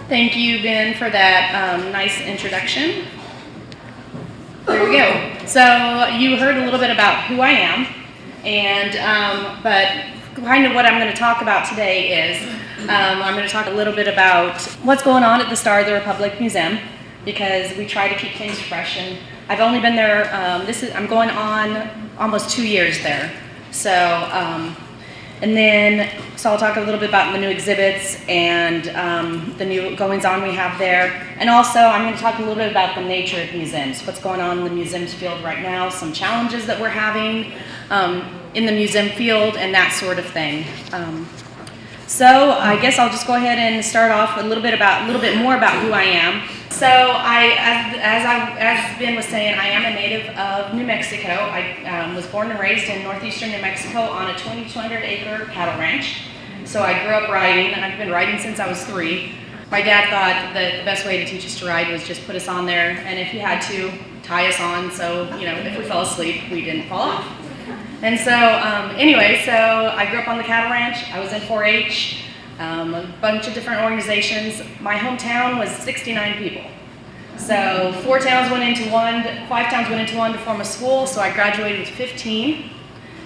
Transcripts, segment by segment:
Thank you, Ben, for that nice introduction. There we go. So you heard a little bit about who I am, but kind of what I'm going to talk about today is I'm going to talk a little bit about what's going on at the Star of the Republic Museum, because we try to keep things fresh. And I've only been there. I'm going on almost 2 years there. So I'll talk a little bit about the new exhibits and the new goings-on we have there. And also, I'm going to talk a little bit about the nature of museums, what's going on in the museums field right now, some challenges that we're having in the museum field, and that sort of thing. So I guess I'll just go ahead and start off a little bit more about who I am. So as Ben was saying, I am a native of New Mexico. I was born and raised in northeastern New Mexico on a 2,200-acre cattle ranch. So I grew up riding, and I've been riding since I was 3. My dad thought that the best way to teach us to ride was just put us on there, and if he had to, tie us on, so if we fell asleep, we didn't fall off. And so so I grew up on the cattle ranch. I was in 4-H. A bunch of different organizations. My hometown was 69 people. So 5 towns went into one to form a school, so I graduated with 15.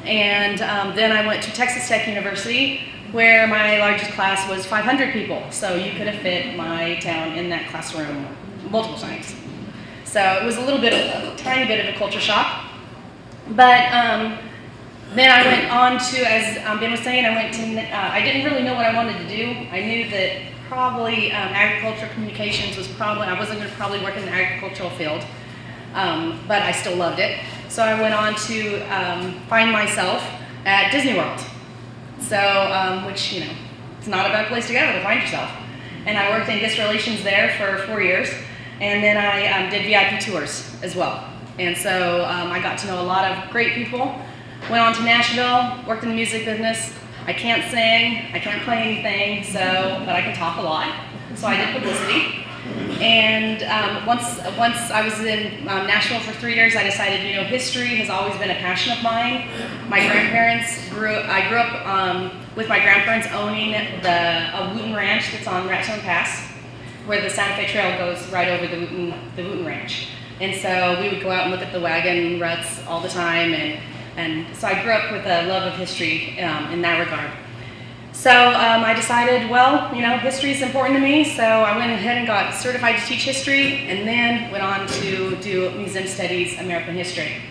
And then I went to Texas Tech University, where my largest class was 500 people. So you could have fit my town in that classroom multiple times. So it was a tiny bit of a culture shock. But then I went on to, as Ben was saying, I didn't really know what I wanted to do. I knew that probably agricultural communications I wasn't going to probably work in the agricultural field, but I still loved it. So I went on to find myself at Disney World. So, which, it's not a bad place to go to find yourself. And I worked in guest relations there for 4 years, and then I did VIP tours as well. And so I got to know a lot of great people. Went on to Nashville, worked in the music business. I can't sing, I can't play anything, but I can talk a lot. So I did publicity. And once I was in Nashville for 3 years, I decided, history has always been a passion of mine. I grew up with my grandparents owning a Wooten Ranch that's on Raton Pass, where the Santa Fe Trail goes right over the Wooten Ranch. And so we would go out and look at the wagon ruts all the time, and so I grew up with a love of history in that regard. So I decided, history is important to me, so I went ahead and got certified to teach history, and then went on to do museum studies, American history.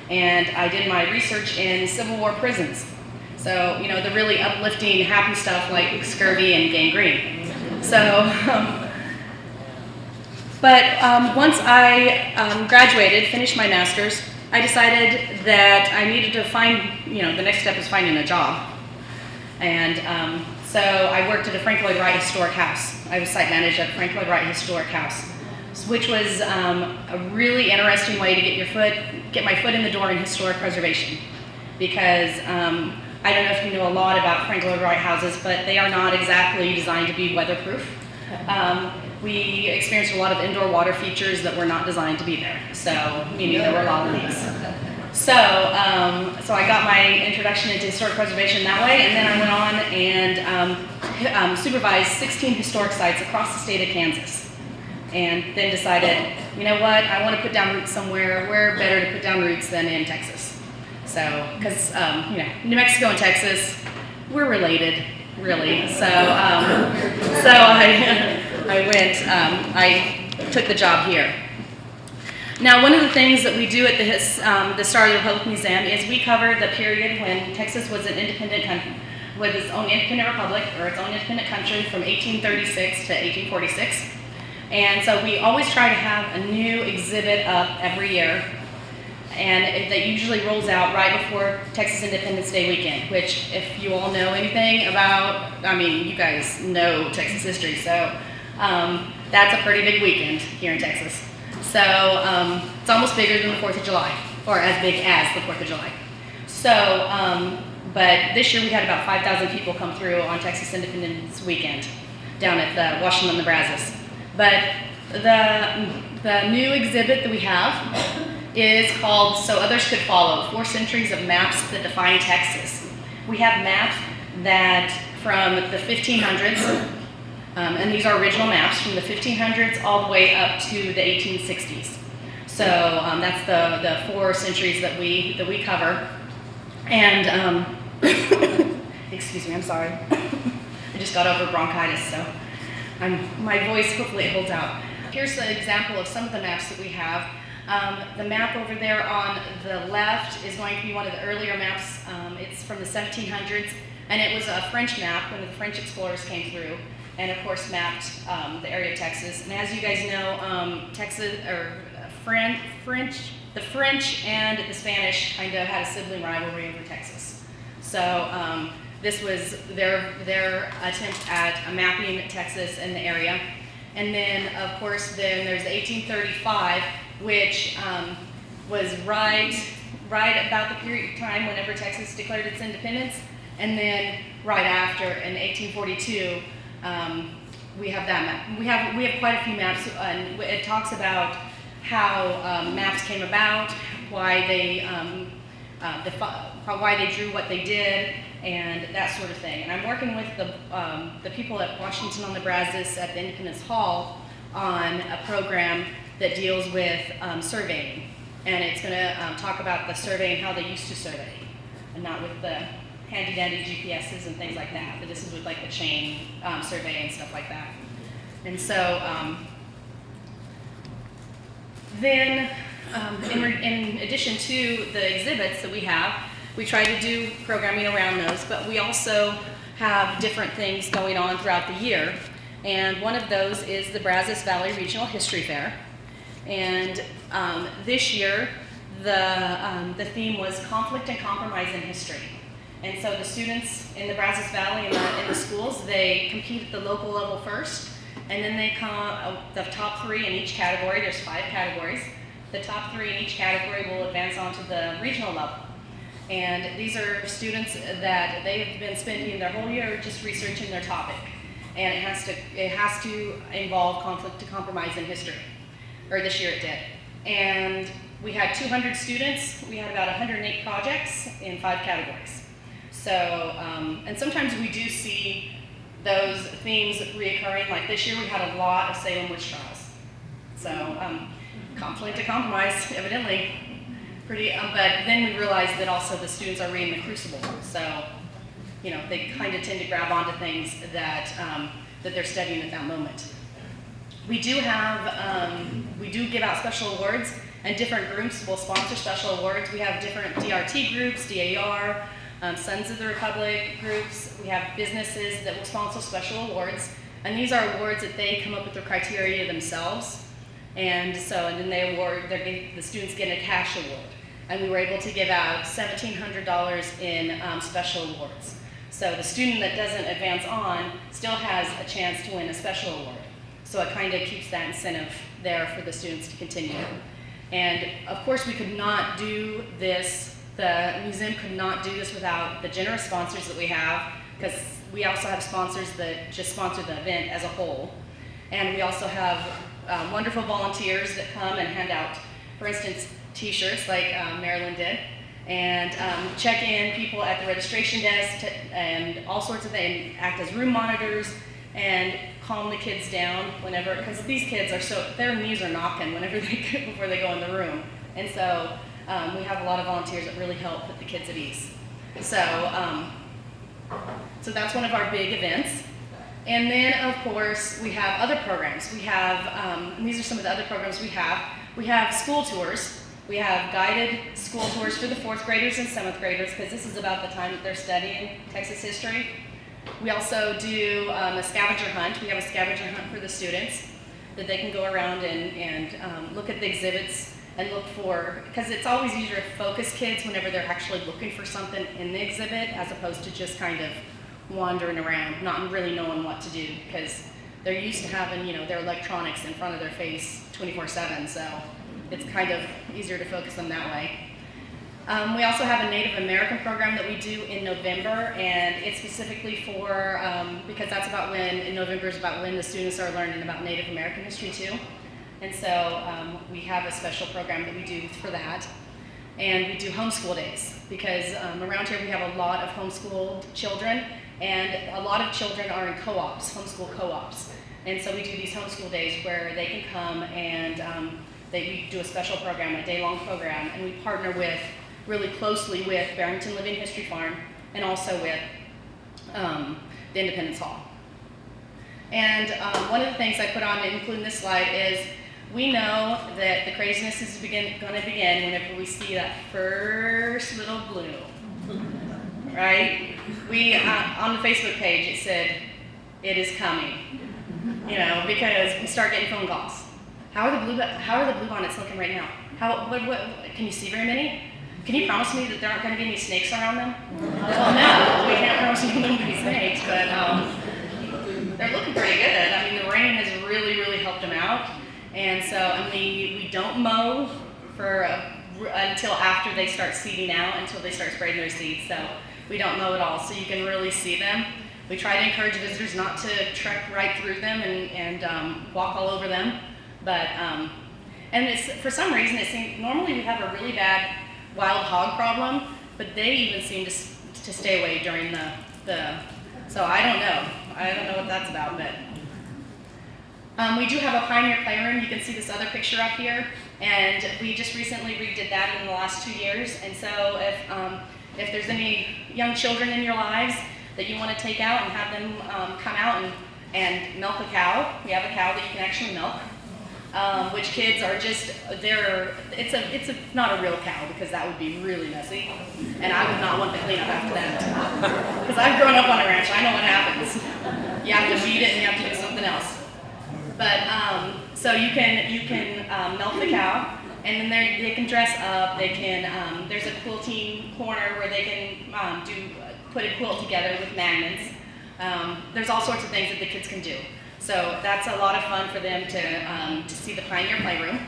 And I did my research in Civil War prisons. So, the really uplifting, happy stuff like scurvy and gangrene. So, once I graduated, finished my master's, I decided that I needed to find, the next step is finding a job. And so I worked at a Frank Lloyd Wright Historic House. I was site manager at Frank Lloyd Wright Historic House, which was a really interesting way to get my foot in the door in historic preservation. Because I don't know if you know a lot about Frank Lloyd Wright houses, but they are not exactly designed to be weatherproof. We experienced a lot of indoor water features that were not designed to be there, so meaning there were a lot of leaks. So I got my introduction into historic preservation that way, and then I went on and supervised 16 historic sites across the state of Kansas, and then decided, I want to put down roots somewhere. Where better to put down roots than in Texas? So, because New Mexico and Texas, we're related. Really, so I took the job here. Now, one of the things that we do at the Star of the Republic Museum is we cover the period when Texas was an independent country, with its own independent republic, or its own independent country, from 1836 to 1846. And so we always try to have a new exhibit up every year. And that usually rolls out right before Texas Independence Day weekend, which, if you all know anything about, you guys know Texas history, so that's a pretty big weekend here in Texas. So it's almost bigger than the 4th of July, or as big as the 4th of July. So, but this year we had about 5,000 people come through on Texas Independence weekend down at the Washington-on-the-Brazos. But the new exhibit that we have is called So Others Could Follow, 4 Centuries of Maps That Define Texas. We have maps that from the 1500s And these are original maps from the 1500s all the way up to the 1860s. So that's the 4 centuries that we cover. And excuse me, I'm sorry. I just got over bronchitis, so my voice, hopefully it holds out. Here's an example of some of the maps that we have. The map over there on the left is going to be one of the earlier maps. It's from the 1700s, and it was a French map when the French explorers came through, and of course mapped the area of Texas. And as you guys know, the French and the Spanish kind of had a sibling rivalry over Texas. So this was their attempt at mapping Texas and the area. And then, of course, then there's 1835, which was right about the period of time whenever Texas declared its independence. And then right after, in 1842, we have that map. We have quite a few maps, and it talks about how maps came about, why they drew what they did, and that sort of thing. And I'm working with the people at Washington-on-the-Brazos at the Independence Hall on a program that deals with surveying. And it's going to talk about the survey and how they used to survey, and not with the handy-dandy GPSs and things like that, but this is with like the chain survey and stuff like that. And so then in addition to the exhibits that we have, we try to do programming around those, but we also have different things going on throughout the year. And one of those is the Brazos Valley Regional History Fair. And this year, the theme was conflict and compromise in history. And so the students in the Brazos Valley in the schools, they compete at the local level first, and then they come the top 3 in each category. There's 5 categories. The top 3 in each category will advance onto the regional level. And these are students that they have been spending their whole year just researching their topic. And it has to involve conflict to compromise in history, or this year it did. And we had 200 students. We had about 108 projects in 5 categories. So, and sometimes we do see those themes reoccurring. Like this year we had a lot of Salem witch trials. So, conflict to compromise, evidently. But then we realized that also the students are reading the Crucible. So, you know, they kind of tend to grab onto things that they're studying at that moment. We do give out special awards, and different groups will sponsor special awards. We have different DRT groups, DAR, Sons of the Republic groups. We have businesses that will sponsor special awards, and these are awards that they come up with their criteria themselves. And then they award, the students get a cash award. And we were able to give out $1,700 in special awards. So the student that doesn't advance on still has a chance to win a special award. So it kind of keeps that incentive there for the students to continue. And of course we could not do this, the museum could not do this without the generous sponsors that we have, because we also have sponsors that just sponsor the event as a whole. And we also have wonderful volunteers that come and hand out, for instance, t-shirts like Marilyn did, and check in people at the registration desk and all sorts of things, act as room monitors and calm the kids down whenever, because these kids are their knees are knocking before they go in the room. And so we have a lot of volunteers that really help put the kids at ease. So that's one of our big events. And then, of course, we have other programs. We have, and these are some of the other programs we have. We have school tours. We have guided school tours for the 4th graders and 7th graders, because this is about the time that they're studying Texas history. We also do a scavenger hunt. We have a scavenger hunt for the students that they can go around and look at the exhibits and look for, because it's always easier to focus kids whenever they're actually looking for something in the exhibit, as opposed to just kind of wandering around, not really knowing what to do, because they're used to having, their electronics in front of their face 24/7, so it's kind of easier to focus them that way. We also have a Native American program that we do in November, and it's specifically for, because that's about when, in November is about when the students are learning about Native American history too. And so we have a special program that we do for that. And we do homeschool days, because around here we have a lot of homeschooled children, And a lot of children are in co-ops, homeschool co-ops. And so we do these homeschool days where they can come and we do a special program, a day-long program, and we partner really closely with Barrington Living History Farm and also with the Independence Hall. And one of the things I put on to include in this slide is we know that the craziness is going to begin whenever we see that first little blue, right? We, on the Facebook page, it said, "It is coming," because we start getting phone calls. How are the blue bonnets looking right now? What, can you see very many? Can you promise me that there aren't going to be any snakes around them? Well, no, we can't promise you there won't be snakes, but they're looking pretty good. I mean, the rain has really, really helped them out. And so, we don't mow until after they start seeding out, until they start spreading their seeds. So we don't mow at all, so you can really see them. We try to encourage visitors not to trek right through them and walk all over them. But, and for some reason, it seems, normally we have a really bad wild hog problem, but they even seem to stay away during so I don't know what that's about, but we do have a Pioneer Playroom. You can see this other picture up here, and we just recently redid that in the last 2 years. And so if there's any young children in your lives that you want to take out and have them come out and milk a cow, we have a cow that you can actually milk. Which kids are it's not a real cow, because that would be really messy, and I would not want to clean up after that. Because I've grown up on a ranch, I know what happens. You have to feed it and you have to do something else. But so you can milk the cow, and then they can dress up. They can there's a quilting corner where they can put a quilt together with magnets. There's all sorts of things that the kids can do. So that's a lot of fun for them to see the Pioneer Playroom.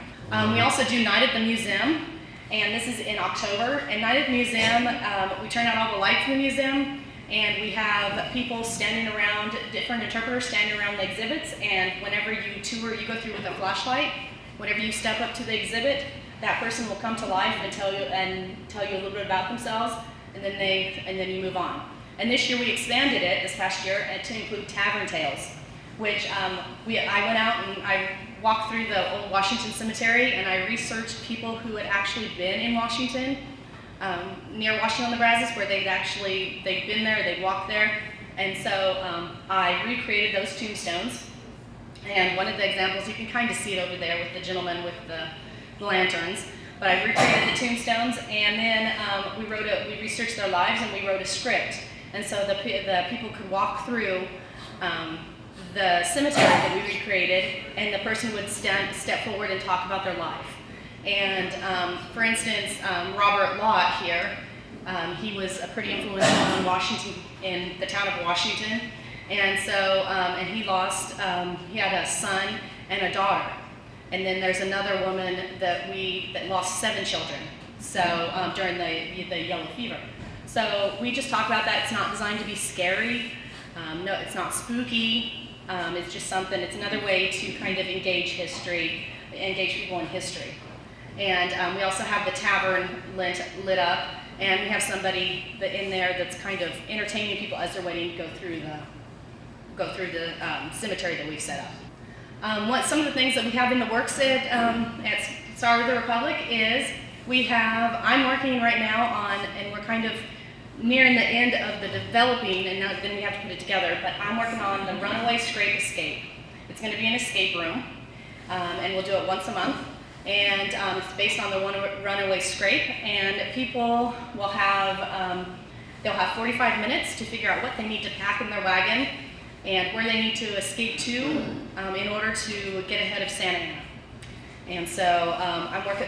We also do Night at the Museum, and this is in October. And Night at the Museum, we turn out all the lights in the museum, and we have people standing around, different interpreters standing around the exhibits, and whenever you tour, you go through with a flashlight. Whenever you step up to the exhibit, that person will come to life and tell you a little bit about themselves, and then you move on. And this year we expanded it, this past year, to include tavern tales, which I went out and I walked through the old Washington cemetery, and I researched people who had actually been in Washington, near Washington-on-the-Brazos, where they'd been there, they'd walked there. And so I recreated those tombstones. And one of the examples, you can kind of see it over there with the gentleman with the lanterns. But I recreated the tombstones, and then we researched their lives, and we wrote a script. And so the people could walk through the cemetery that we recreated, and the person would step forward and talk about their life. And for instance, Robert Lott here, he was a pretty influential in Washington, in the town of Washington. And so, and he had a son and a daughter. And then there's another woman that lost 7 children. So during the yellow fever. So we just talk about that. It's not designed to be scary. No, it's not spooky. It's just something. It's another way to kind of engage people in history. And we also have the tavern lit up, and we have somebody in there that's kind of entertaining people as they're waiting to go through the cemetery that we've set up. Some of the things that we have in the works at Star of the Republic is I'm working right now on, and we're kind of nearing the end of the developing, and then we have to put it together, but I'm working on the Runaway Scrape Escape. It's going to be an escape room, and we'll do it once a month. And it's based on the Runaway Scrape, and people will they'll have 45 minutes to figure out what they need to pack in their wagon and where they need to escape to in order to get ahead of Santa Ana. And so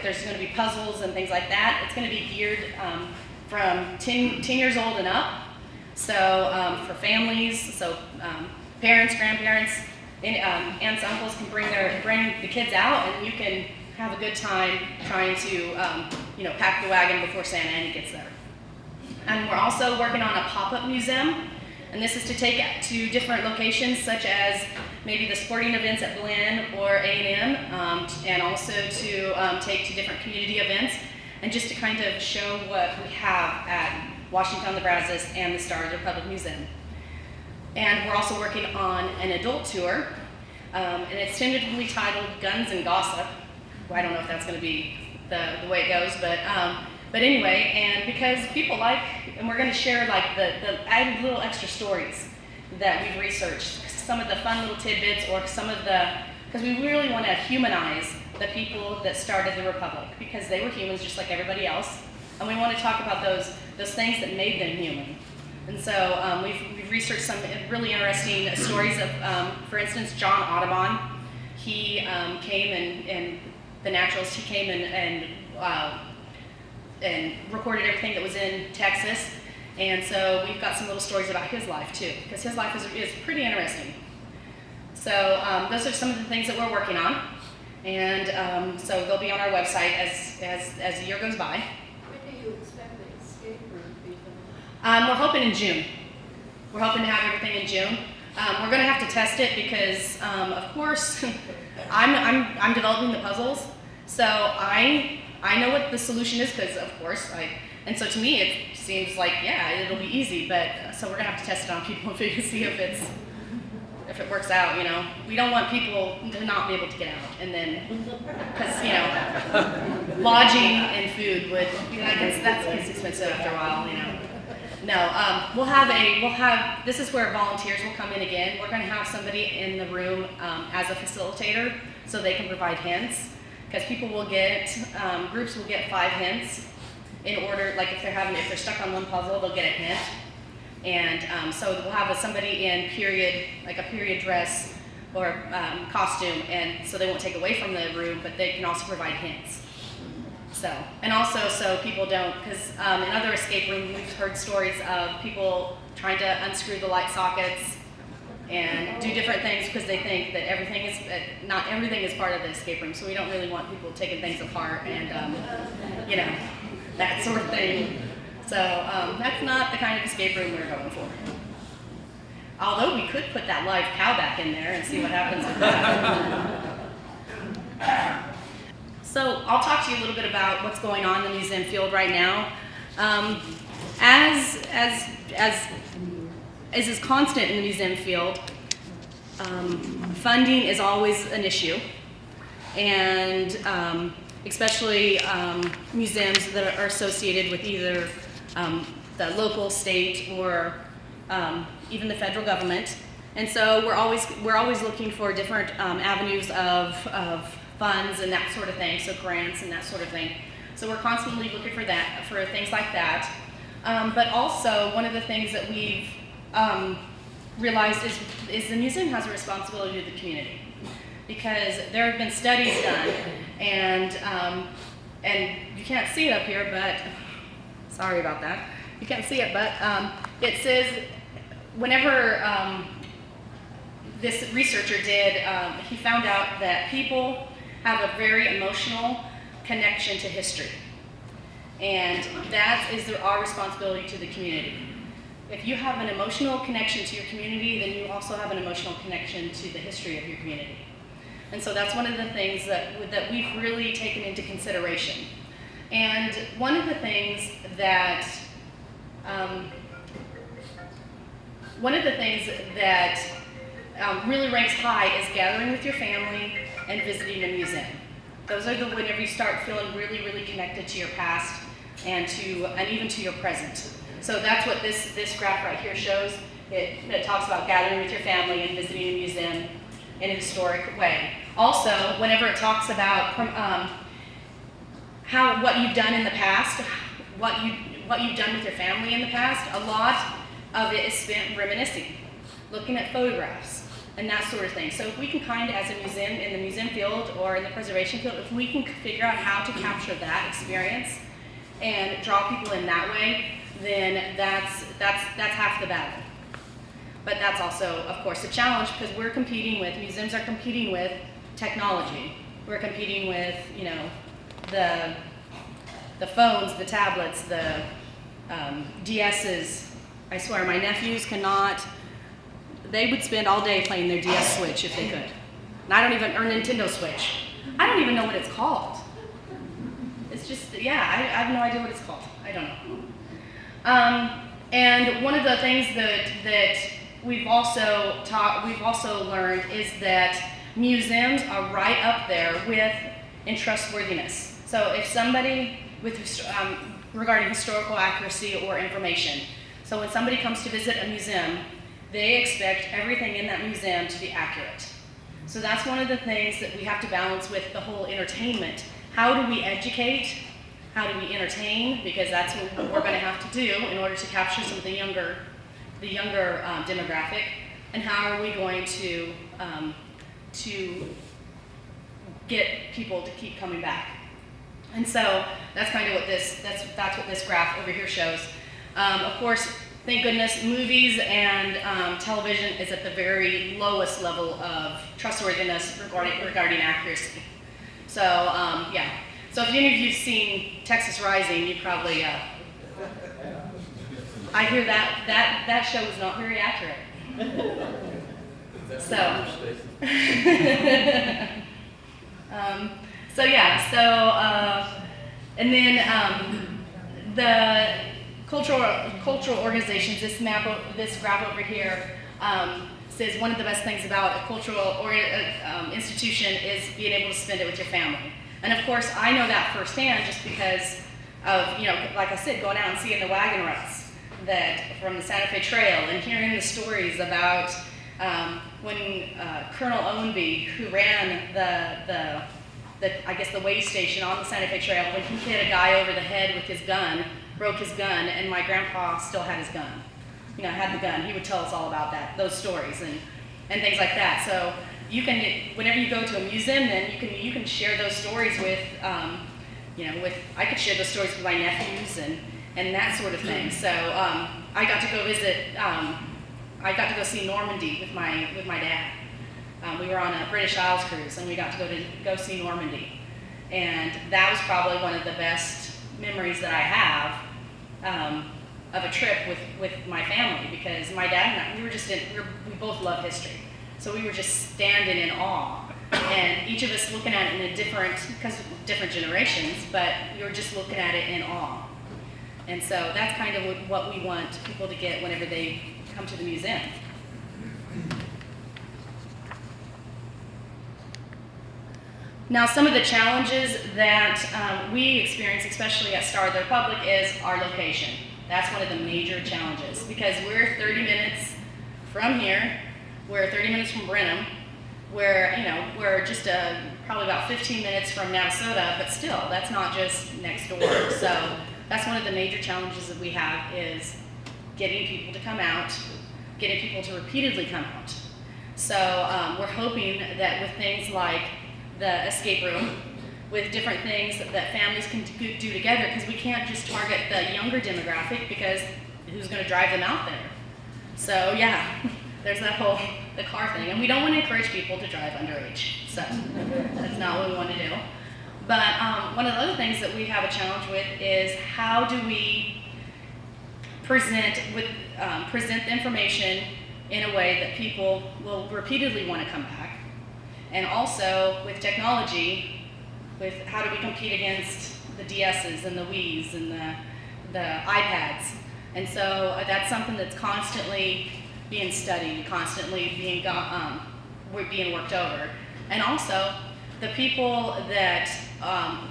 there's going to be puzzles and things like that. It's going to be geared from 10 years old and up, so for families, so parents, grandparents, aunts, uncles can bring the kids out, and you can have a good time trying to pack the wagon before Santa Ana gets there. And we're also working on a pop-up museum, and this is to take it to different locations, such as maybe the sporting events at Glenn or A&M, and also to take to different community events, and just to kind of show what we have at Washington-on-the-Brazos and the Star of the Republic Museum. And we're also working on an adult tour, and it's tentatively titled Guns and Gossip. Well, I don't know if that's going to be the way it goes, but anyway, and because people like, and we're going to share like the added little extra stories that we've researched, some of the fun little tidbits, or some of the, because we really want to humanize the people that started the Republic, because they were humans just like everybody else, and we want to talk about those things that made them human. And so we've researched some really interesting stories of, for instance, John Audubon. He came and the naturalist, he came and recorded everything that was in Texas. And so we've got some little stories about his life too, because his life is pretty interesting. So those are some of the things that we're working on. And so they'll be on our website as the year goes by. When do you expect the escape room to be finished? We're hoping in June. We're hoping to have everything in June. We're going to have to test it because, of course, I'm developing the puzzles, so I know what the solution is because, of course, and so to me it seems like, yeah, it'll be easy, but so we're going to have to test it on people to see if it works out, you know. We don't want people to not be able to get out, and then, because, you know, lodging and food would, that gets expensive after a while, you know. No, we'll have, this is where volunteers will come in again. We're going to have somebody in the room as a facilitator so they can provide hints, because people will get, groups will get 5 hints in order, like if they're stuck on one puzzle, they'll get a hint. And so we'll have somebody in like a period dress or costume, and so they won't take away from the room, but they can also provide hints. So, and also so people don't, because in other escape rooms we've heard stories of people trying to unscrew the light sockets and do different things because they think that not everything is part of the escape room. So we don't really want people taking things apart and you know, that sort of thing. So that's not the kind of escape room we're going for. Although we could put that live cow back in there and see what happens with that. So I'll talk to you a little bit about what's going on in the museum field right now. As is constant in the museum field, funding is always an issue, and especially museums that are associated with either the local, state, or even the federal government. And so we're always looking for different avenues of funds and that sort of thing, so grants and that sort of thing. So we're constantly looking for things like that. But also, one of the things that we've realized is the museum has a responsibility to the community, because there have been studies done, and you can't see it up here, but sorry about that. You can't see it, but it says whenever this researcher did, he found out that people have a very emotional connection to history. And that is our responsibility to the community. If you have an emotional connection to your community, then you also have an emotional connection to the history of your community. And so that's one of the things that we've really taken into consideration. And one of the things that really ranks high is gathering with your family and visiting a museum. Those are whenever you start feeling really, really connected to your past and even to your present. So that's what this graph right here shows. It talks about gathering with your family and visiting a museum in a historic way. Also, whenever it talks about what you've done in the past, what you've done with your family in the past, a lot of it is spent reminiscing, looking at photographs, and that sort of thing. So if we can as a museum, in the museum field or in the preservation field, if we can figure out how to capture that experience and draw people in that way, then that's half the battle. But that's also, of course, a challenge, because museums are competing with technology. We're competing with, you know, the phones, the tablets, the DSs. I swear, my nephews they would spend all day playing their DS Switch if they could. And or Nintendo Switch. I don't even know what it's called. It's just, I have no idea what it's called. I don't know. And one of the things that we've also learned is that museums are right up there with in trustworthiness. So if somebody regarding historical accuracy or information, so when somebody comes to visit a museum, they expect everything in that museum to be accurate. So that's one of the things that we have to balance with the whole entertainment. How do we educate? How do we entertain? Because that's what we're going to have to do in order to capture some of the younger demographic. And how are we going to get people to keep coming back? And so that's kind of what that's what this graph over here shows. Of course, thank goodness, movies and television is at the very lowest level of trustworthiness regarding accuracy. So yeah. So if any of you've seen Texas Rising, you probably I hear that show was not very accurate. So. So yeah, and then the cultural organizations. This graph over here says one of the best things about a cultural institution is being able to spend it with your family. And of course, I know that firsthand just because of, like I said, going out and seeing the wagon ruts from the Santa Fe Trail and hearing the stories about when Colonel Owenby, who ran the way station on the Santa Fe Trail, when he hit a guy over the head with his gun, broke his gun, and my grandpa still had his gun. Had the gun. He would tell us all about those stories and things like that. So you can, whenever you go to a museum, then you can share those stories with, I could share those stories with my nephews and that sort of thing. So I got to go visit. I got to go see Normandy with my dad. We were on a British Isles cruise, and we got to go see Normandy, and that was probably one of the best memories that I have of a trip with my family, because my dad and I, we both love history, so we were just standing in awe, and each of us looking at it because different generations, but we were just looking at it in awe, and so that's kind of what we want people to get whenever they come to the museum. Now, some of the challenges that we experience, especially at Star of the Republic, is our location. That's one of the major challenges, because we're 30 minutes from here, we're 30 minutes from Brenham, we're just probably about 15 minutes from Navasota, but still, that's not just next door. So that's one of the major challenges that we have, is getting people to come out, getting people to repeatedly come out. So we're hoping that with things like the escape room, with different things that families can do together, because we can't just target the younger demographic, because who's going to drive them out there? So yeah, there's the car thing, and we don't want to encourage people to drive underage, so that's not what we want to do. But one of the other things that we have a challenge with is how do we present the information in a way that people will repeatedly want to come back. And also with technology, with how do we compete against the DSs and the Wiis and the iPads. And so that's something that's constantly being studied, constantly being worked over. And also the people that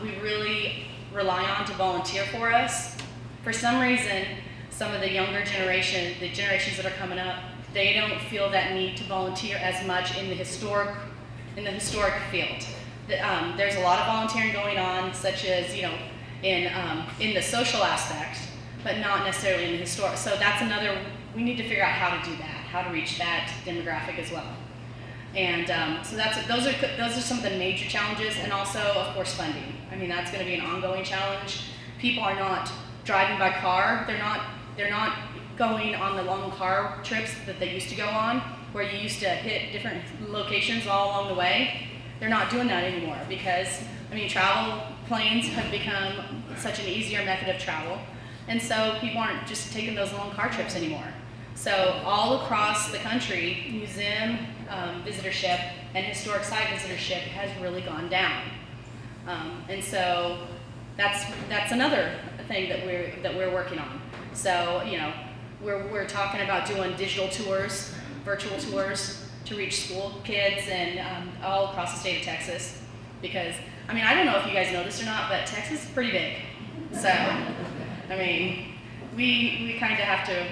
we really rely on to volunteer for us, for some reason, some of the younger generation, the generations that are coming up, they don't feel that need to volunteer as much in the historic field. There's a lot of volunteering going on, such as in the social aspect, but not necessarily in the historic. So that's we need to figure out how to do that, how to reach that demographic as well. And so those are some of the major challenges, and also of course funding. I mean, that's going to be an ongoing challenge. People are not driving by car. They're not going on the long car trips that they used to go on, where you used to hit different locations all along the way. They're not doing that anymore, because, travel planes have become such an easier method of travel, and so people aren't just taking those long car trips anymore. So all across the country, museum visitorship and historic site visitorship has really gone down, and so that's another thing that we're working on. So we're talking about doing digital tours virtual tours to reach school kids and all across the state of Texas. Because, I mean, I don't know if you guys know this or not, but Texas is pretty big. So, I mean, we kind of have to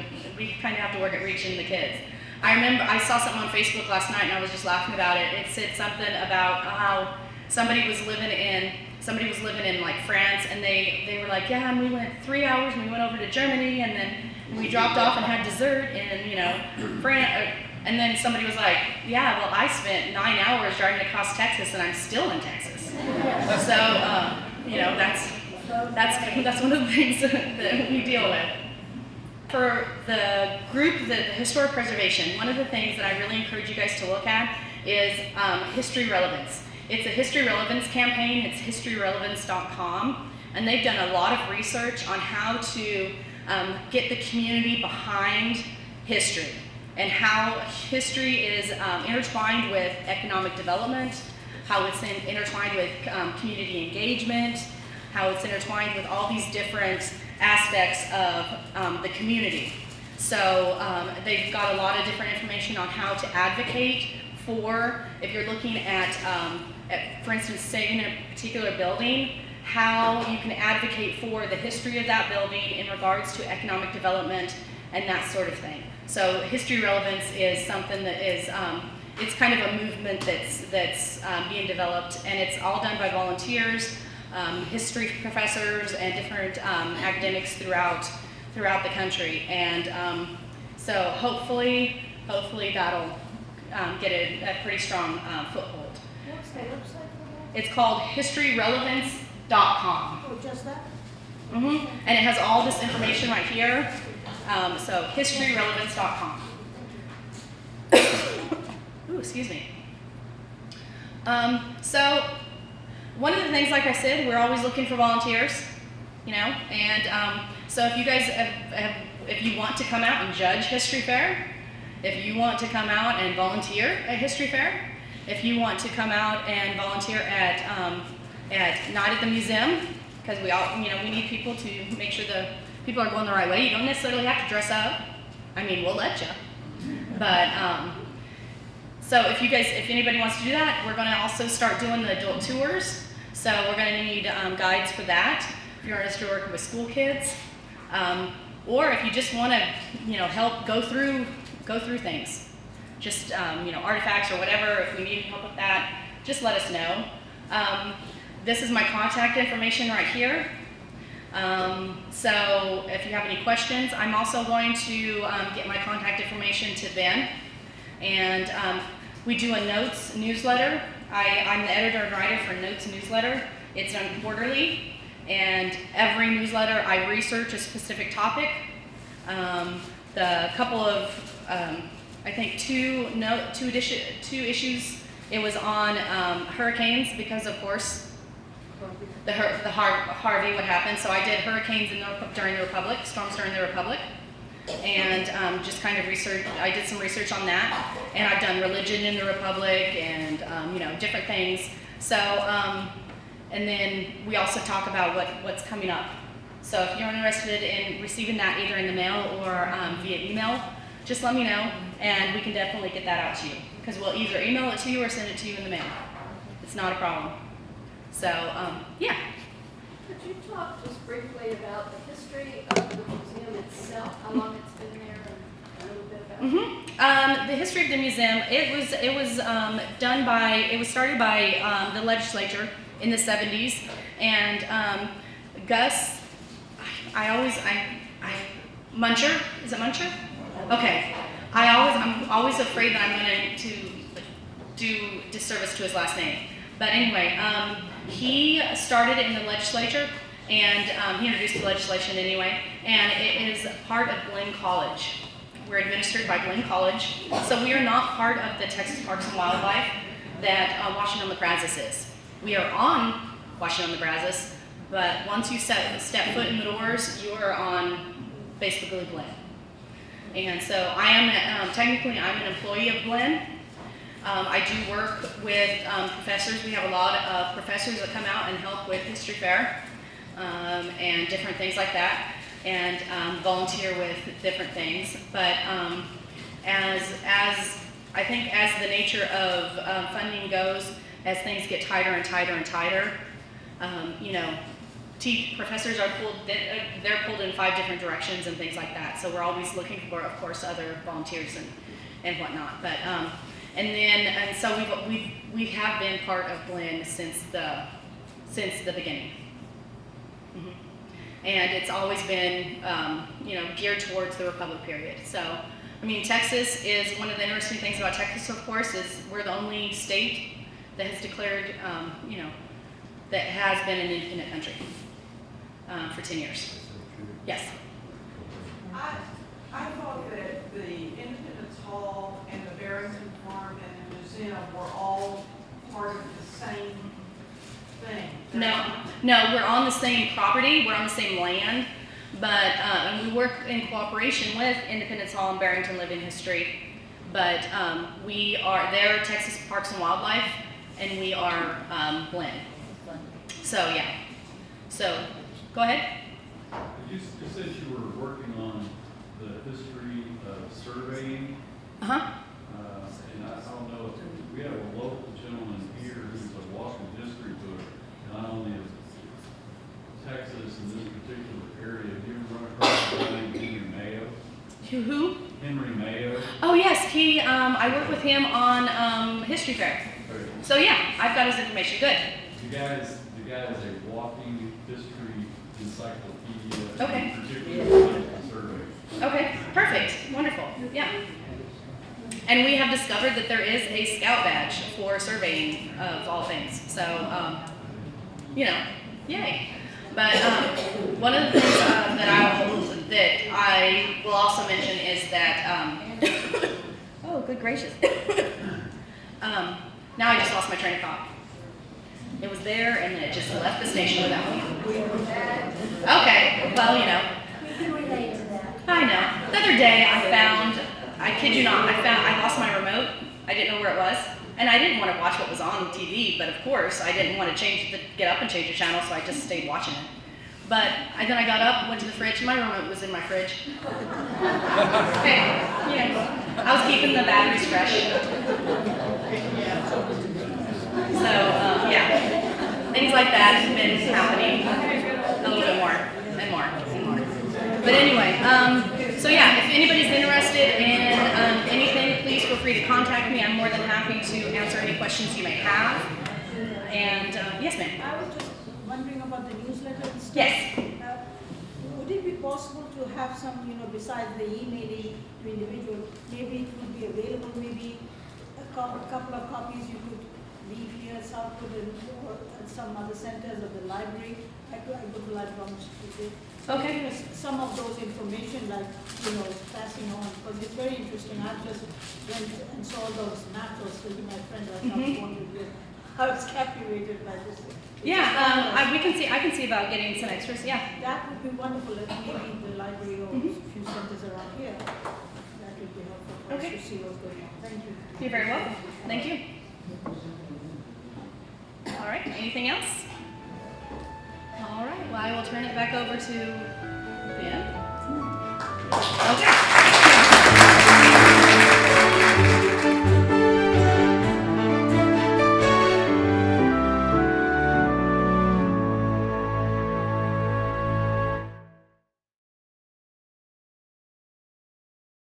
work at reaching the kids. I remember I saw something on Facebook last night and I was just laughing about it. It said something about how somebody was living in like France, and they were like, yeah, and we went 3 hours and we went over to Germany, and then we dropped off and had dessert in France. And then somebody was like, yeah, well, I spent 9 hours driving across Texas and I'm still in Texas. So that's one of the things that we deal with. For the group, the historic preservation, one of the things that I really encourage you guys to look at is history relevance. It's a history relevance campaign. It's historyrelevance.com, and they've done a lot of research on how to get the community behind history and how history is intertwined with economic development, how it's intertwined with community engagement, how it's intertwined with all these different aspects of the community. So they've got a lot of different information on how to advocate for, if you're looking at for instance, say in a particular building, how you can advocate for the history of that building in regards to economic development and that sort of thing. So history relevance is something that is, it's kind of a movement that's being developed, and it's all done by volunteers, history professors, and different academics throughout the country. And so hopefully that'll get a pretty strong foothold. What's the website for that? It's called historyrelevance.com. Oh, just that? Mm-hmm. And it has all this information right here. So historyrelevance.com. Ooh, excuse me. So one of the things, like I said, we're always looking for volunteers, and so if you guys if you want to come out and judge History Fair, if you want to come out and volunteer at History Fair, if you want to come out and volunteer at Night at the Museum, because we all, we need people to make sure the people are going the right way. You don't necessarily have to dress up. I mean, we'll let you. But so if anybody wants to do that, we're going to also start doing the adult tours. So we're going to need guides for that. If you're interested in working with school kids, or if you just want to, help go through things, just artifacts or whatever. If we need help with that, just let us know. This is my contact information right here. So if you have any questions, I'm also going to get my contact information to Ben. And we do a notes newsletter. I'm the editor and writer for Notes newsletter. It's done quarterly, and every newsletter I research a specific topic. The couple of, I think two issues, it was on hurricanes, because of course the Harvey would happen. So I did hurricanes during the Republic, storms during the Republic. And just kind of I did some research on that, and I've done religion in the Republic and, different things. So, and then we also talk about what's coming up. So if you're interested in receiving that either in the mail or via email, just let me know, and we can definitely get that out to you. Because we'll either email it to you or send it to you in the mail. It's not a problem. So, yeah. Could you talk just briefly about the history of the museum itself, how long it's been there, and a little bit about The history of the museum, it was started by the legislature in the 70s, and Gus, Muncher, is it Muncher? Okay, I'm always afraid that I'm going to do disservice to his last name. But anyway, he started it in the legislature, and he introduced the legislation anyway, and it is part of Glenn College. We're administered by Glenn College, so we are not part of the Texas Parks and Wildlife that Washington-on-the-Brazos is. We are on Washington-on-the-Brazos, but once you step foot in the doors, you are on basically Glenn. And so I am, technically I'm an employee of Glenn. I do work with professors. We have a lot of professors that come out and help with History Fair and different things like that, and volunteer with different things. But as I think as the nature of funding goes, as things get tighter and tighter and tighter, you know, professors are pulled, they're pulled in 5 different directions and things like that. So we're always looking for, of course, other volunteers and whatnot. But and so we have been part of Blend since the beginning. Mm-hmm. And it's always been, you know, geared towards the Republic period. So, I mean, Texas is, one of the interesting things about Texas, of course, is we're the only state that has declared, you know, that has been an independent country for 10 years. Yes? I thought that the Independence Hall and the Barrington Farm and the museum were all part of the same thing. No, we're on the same property, we're on the same land, but and we work in cooperation with Independence Hall and Barrington Living History, but we are, they're Texas Parks and Wildlife, and we are Blend. So yeah, so go ahead. You said you were working on the history of surveying. Uh-huh. And I don't know, we have a local gentleman here who's a walking history book, not only of Texas in this particular area. Have you ever run across a guy named Henry Mayo? Who? Henry Mayo. Oh yes, he. I work with him on History Fair. Okay. So yeah, I've got his information. Good. The guy is a walking history encyclopedia. Okay. Particularly the survey. Okay, perfect, wonderful, yeah. And we have discovered that there is a scout badge for surveying of all things, so, you know, yay. But one of the things that I will also mention is that, oh, good gracious. Now I just lost my train of thought. It was there and then it just left the station without me. Okay, well, you know. We can relate to that. I know. The other day I kid you not, I lost my remote. I didn't know where it was. And I didn't want to watch what was on TV, but of course I didn't want to get up and change the channel, so I just stayed watching it. But then I got up, went to the fridge, my remote was in my fridge. Okay, you know, I was keeping the batteries fresh. So, yeah, things like that have been happening a little bit more and more and more. But anyway, so yeah, if anybody's interested in anything, please feel free to contact me. I'm more than happy to answer any questions you may have. And yes, ma'am. I was just wondering about the newsletter and stuff. Yes. Would it be possible to have some, you know, besides the emailing to individuals, maybe it would be available, maybe a couple of copies you could leave here, Southwood, or at some other centers of the library. I go to the library with it. Okay. You know, some of those information, like, you know, passing on, because it's very interesting. I just went and saw those naturals, my friend, I was captivated by this. Yeah, I can see about getting some extras. Yeah. That would be wonderful if maybe the library or a few centers around here. That would be helpful for us Okay. to see what's going on. Thank you. You're very welcome. Thank you. All right. Anything else? All right. Well, I will turn it back over to